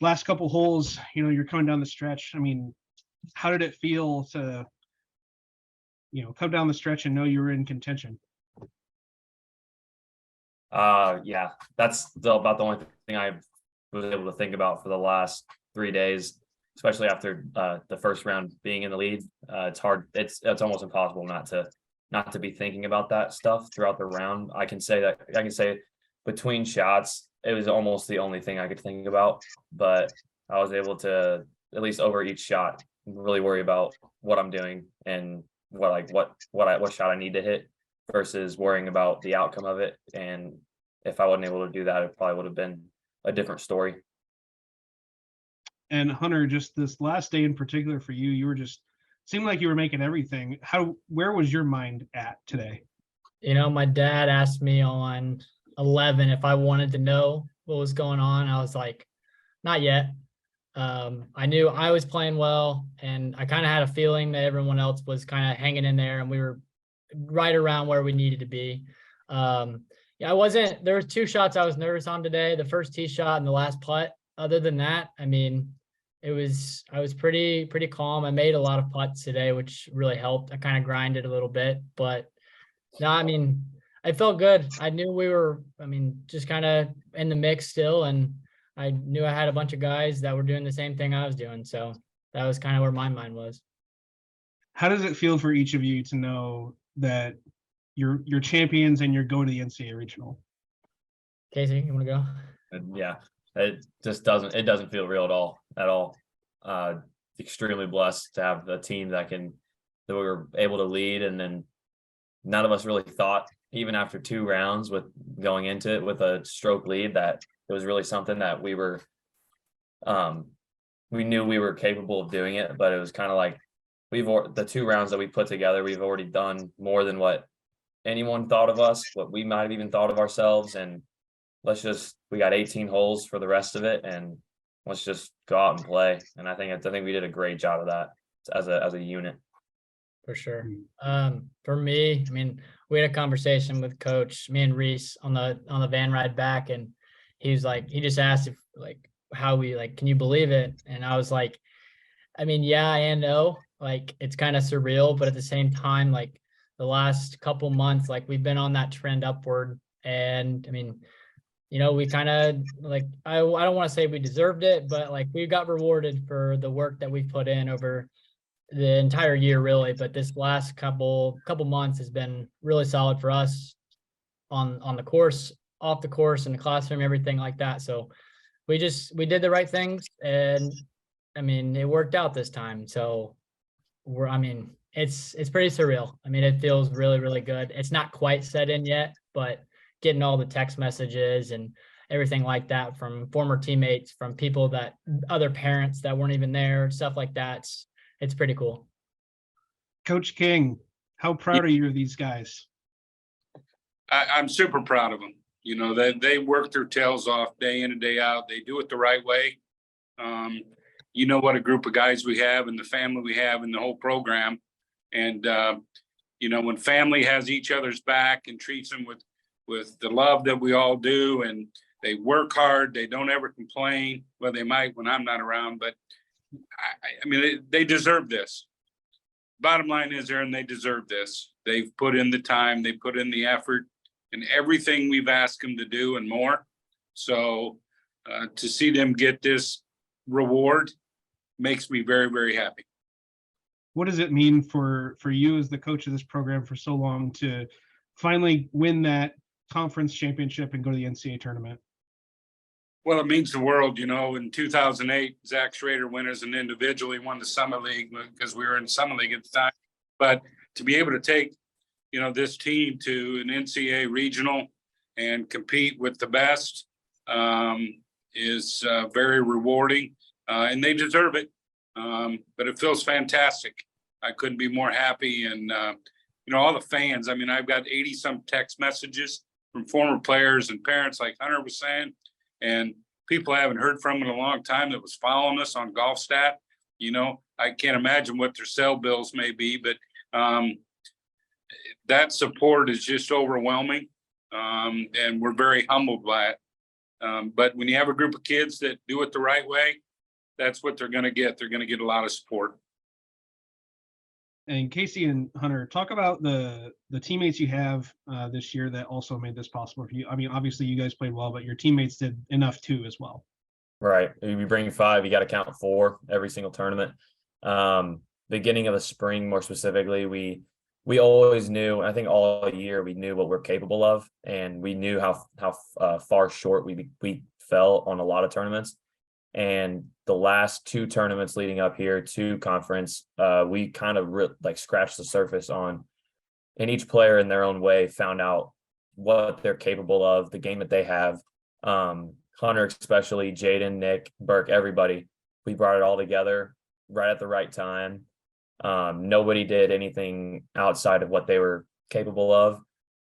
last couple holes, you're coming down the stretch. I mean, how did it feel to, come down the stretch and know you were in contention? Yeah, that's about the only thing I was able to think about for the last 3 days, especially after the first round being in the lead. It's hard. It's almost impossible not to be thinking about that stuff throughout the round. I can say between shots, it was almost the only thing I could think about, but I was able to, at least over each shot, really worry about what I'm doing and what shot I need to hit versus worrying about the outcome of it. And if I wasn't able to do that, it probably would have been a different story. And Hunter, just this last day in particular for you, you were just seemed like you were making everything. Where was your mind at today? My dad asked me on 11 if I wanted to know what was going on. I was like, not yet. I knew I was playing well, and I kind of had a feeling that everyone else was kind of hanging in there, and we were right around where we needed to be. There were 2 shots I was nervous on today, the first tee shot and the last putt. Other than that, I mean, I was pretty calm. I made a lot of putts today, which really helped. I kind of grinded a little bit, but no, I mean, I felt good. I knew we were, just kind of in the mix still, and I knew I had a bunch of guys that were doing the same thing I was doing. So that was kind of where my mind was. How does it feel for each of you to know that you're champions and you're going to the NCAA regional? Kasey, you want to go? Yeah, it doesn't feel real at all. Extremely blessed to have a team that we were able to lead, and then none of us really thought, even after 2 rounds with going into it with a stroke lead, that it was really something that we knew we were capable of doing it. But it was kind of like the 2 rounds that we put together, we've already done more than what anyone thought of us, what we might have even thought of ourselves. And we got 18 holes for the rest of it, and let's just go out and play. And I think we did a great job of that as a unit. For sure. For me, we had a conversation with Coach, me and Reese on the van ride back, and he just asked if how we can you believe it? And I was like, yeah and no. It's kind of surreal, but at the same time, the last couple months, we've been on that trend upward, and we kind of I don't want to say we deserved it, but we got rewarded for the work that we've put in over the entire year, really. But this last couple months has been really solid for us on the course, off the course, in the classroom, everything like that. So we did the right things, and it worked out this time. So it's pretty surreal. It feels really, really good. It's not quite set in yet, but getting all the text messages and everything like that from former teammates, from people other parents that weren't even there, stuff like that. It's pretty cool. Coach King, how proud are you of these guys? I'm super proud of them. They work their tails off day in and day out. They do it the right way. What a group of guys we have, and the family we have, and the whole program. And when family has each other's back and treats them with the love that we all do, and they work hard, they don't ever complain. Well, they might when I'm not around, but they deserve this. Bottom line is, Aaron, they deserve this. They've put in the time, they put in the effort, and everything we've asked them to do and more. So to see them get this reward makes me very, very happy. What does it mean for you as the coach of this program for so long to finally win that conference championship and go to the NCAA tournament? Well, it means the world. In 2008, Zach Schrader went as an individual. He won the Summit League because we were in Summit League at the time. But to be able to take, this team to an NCAA regional and compete with the best is very rewarding, and they deserve it. But it feels fantastic. I couldn't be more happy. And, all the fans, I've got 80 some text messages from former players and parents, like Hunter was saying, and people I haven't heard from in a long time that was following us on GolfStat. I can't imagine what their cell bills may be, but that support is just overwhelming. And we're very humbled by it. But when you have a group of kids that do it the right way, that's what they're going to get. They're going to get a lot of support. And Kasey and Hunter, talk about the teammates you have this year that also made this possible for you. I mean, obviously you guys played well, but your teammates did enough too as well. Right. If you bring 5, you got to count 4 every single tournament. Beginning of the spring, more specifically, we always knew, I think all year we knew what we're capable of, and we knew how far short we fell on a lot of tournaments. And the last 2 tournaments leading up here to conference, we kind of scratched the surface on, and each player in their own way found out what they're capable of, the game that they have. Hunter, especially, Jaden, Nick, Burke, everybody, we brought it all together right at the right time. Nobody did anything outside of what they were capable of,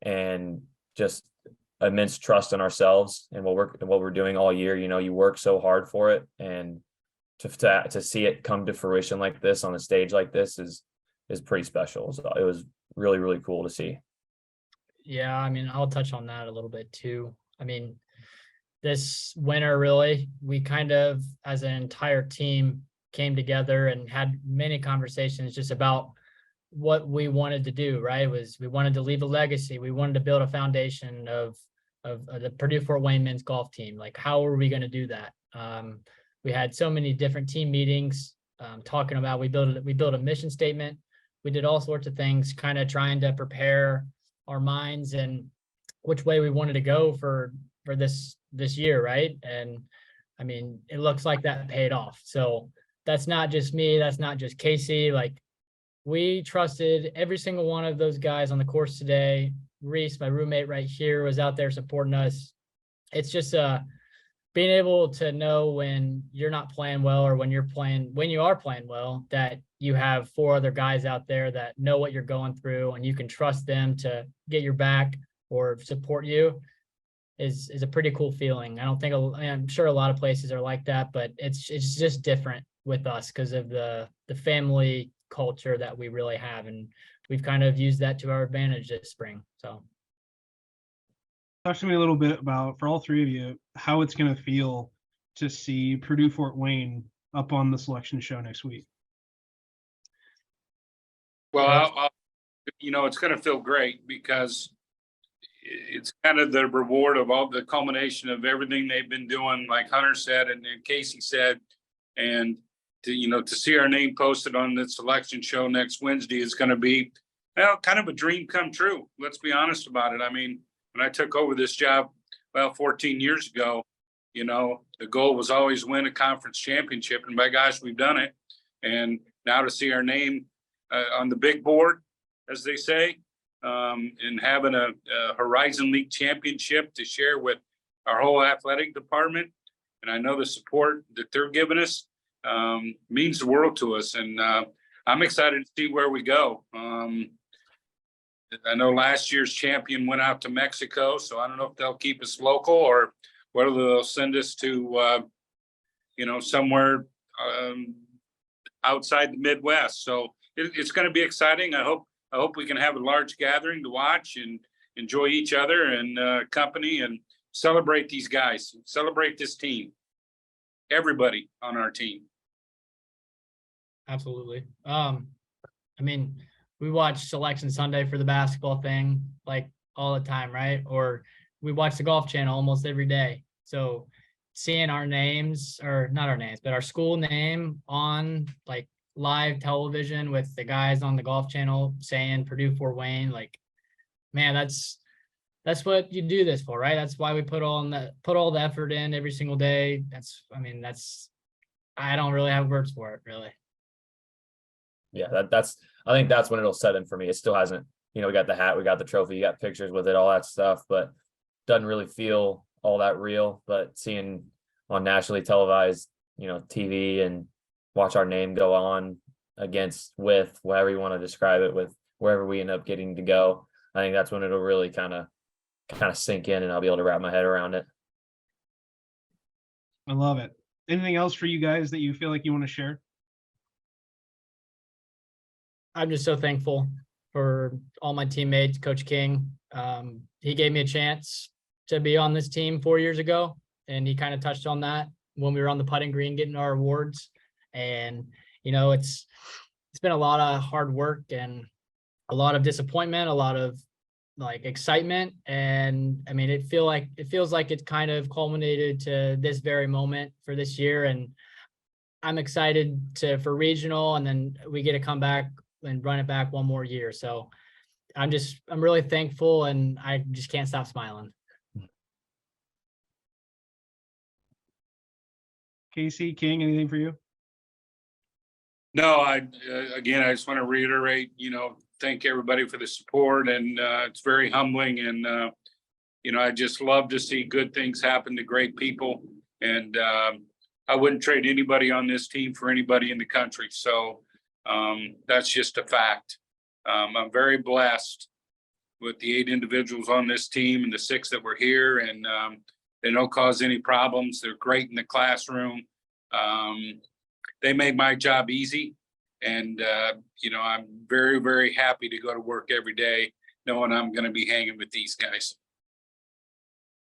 and just immense trust in ourselves and what we're doing all year. You know, you work so hard for it, and to see it come to fruition like this on a stage like this is pretty special. So it was really, really cool to see. Yeah, I mean, I'll touch on that a little bit too. I mean, this winter, really, we kind of, as an entire team, came together and had many conversations just about what we wanted to do, right? We wanted to leave a legacy. We wanted to build a foundation of the Purdue Fort Wayne men's golf team. Like, how are we going to do that? We had so many different team meetings talking about, we built a mission statement. We did all sorts of things, kind of trying to prepare our minds and which way we wanted to go for this year, right? And I mean, it looks like that paid off. So that's not just me, that's not just Kasey. Like, we trusted every single one of those guys on the course today. Reese, my roommate right here, was out there supporting us. It's just being able to know when you're not playing well, or when you are playing well, that you have 4 other guys out there that know what you're going through, and you can trust them to get your back or support you is a pretty cool feeling. I'm sure a lot of places are like that, but it's just different with us because of the family culture that we really have, and we've kind of used that to our advantage this spring. So talk to me a little bit about, for all 3 of you, how it's going to feel to see Purdue Fort Wayne up on the selection show next week. Well, it's going to feel great because it's kind of the reward of all the culmination of everything they've been doing, like Hunter said and Kasey said, and to see our name posted on the selection show next Wednesday is going to be kind of a dream come true. Let's be honest about it. I mean, when I took over this job 14 years ago, the goal was always win a conference championship, and by gosh, we've done it. And now to see our name on the big board, as they say, and having a Horizon League championship to share with our whole athletic department, and I know the support that they're giving us means the world to us. And I'm excited to see where we go. I know last year's champion went out to Mexico, so I don't know if they'll keep us local or whether they'll send us to, somewhere outside the Midwest. So it's going to be exciting. I hope we can have a large gathering to watch and enjoy each other and company and celebrate these guys, celebrate this team, everybody on our team. Absolutely. I mean, we watch Selection Sunday for the basketball thing like all the time, right? Or we watch the Golf Channel almost every day. So seeing our names, or not our names, but our school name on like live television with the guys on the Golf Channel saying Purdue Fort Wayne, like, man, that's what you do this for, right? That's why we put all the effort in every single day. I don't really have words for it, really. Yeah, I think that's when it'll set in for me. It still hasn't, we got the hat, we got the trophy, you got pictures with it, all that stuff, but doesn't really feel all that real. But seeing on nationally televised, TV, and watch our name go on with whatever you want to describe it, with wherever we end up getting to go, I think that's when it'll really kind of sink in, and I'll be able to wrap my head around it. I love it. Anything else for you guys that you feel like you want to share? I'm just so thankful for all my teammates, Coach King. He gave me a chance to be on this team 4 years ago. and he kind of touched on that when we were on the putting green getting our awards. And, you know, it's been a lot of hard work and a lot of disappointment, a lot of like excitement. And I mean, it feels like it's kind of culminated to this very moment for this year. And I'm excited for regional, and then we get to come back and run it back one more year. So I'm really thankful, and I just can't stop smiling. Kasey, King, anything for you? No, again, I just want to reiterate, thank everybody for the support, and it's very humbling. And, I just love to see good things happen to great people. And I wouldn't trade anybody on this team for anybody in the country. So that's just a fact. I'm very blessed with the 8 individuals on this team and the 6 that were here, and they don't cause any problems. They're great in the classroom. They make my job easy. And, I'm very, very happy to go to work every day knowing I'm going to be hanging with these guys.